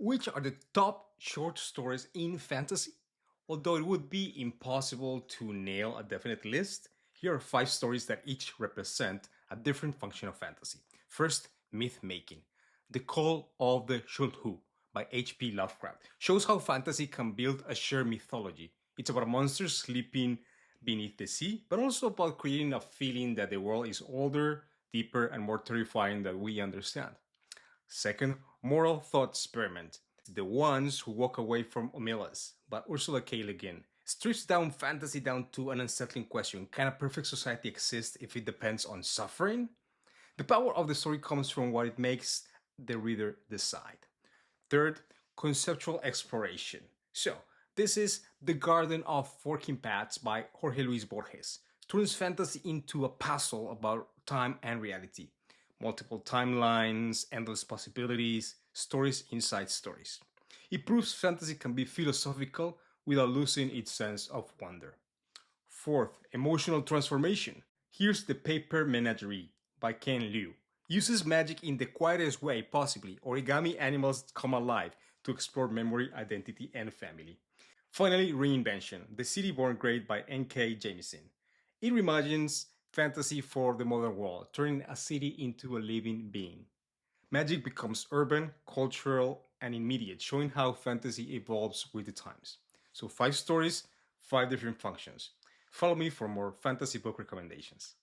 Which are the top short stories in fantasy? Although it would be impossible to nail a definite list, here are 5 stories that each represent a different function of fantasy. First, myth making. The Call of the Shulhu by H.P. Lovecraft shows how fantasy can build a shared mythology. It's about monsters sleeping beneath the sea, but also about creating a feeling that the world is older, deeper, and more terrifying than we understand. Second, moral thought experiment. The Ones Who Walk Away from Omelas by Ursula K. Le Guin strips down fantasy down to an unsettling question. Can a perfect society exist if it depends on suffering? The power of the story comes from what it makes the reader decide. Third, conceptual exploration. So, this is The Garden of Forking Paths by Jorge Luis Borges. Turns fantasy into a puzzle about time and reality. Multiple timelines, endless possibilities, stories inside stories. It proves fantasy can be philosophical without losing its sense of wonder. Fourth, emotional transformation. Here's The Paper Menagerie by Ken Liu. Uses magic in the quietest way possibly. Origami animals come alive to explore memory, identity, and family. Finally, Reinvention, The City Born Great by N.K. Jemisin. It reimagines fantasy for the modern world, turning a city into a living being. Magic becomes urban, cultural, and immediate, showing how fantasy evolves with the times. So, 5 stories, 5 different functions. Follow me for more fantasy book recommendations.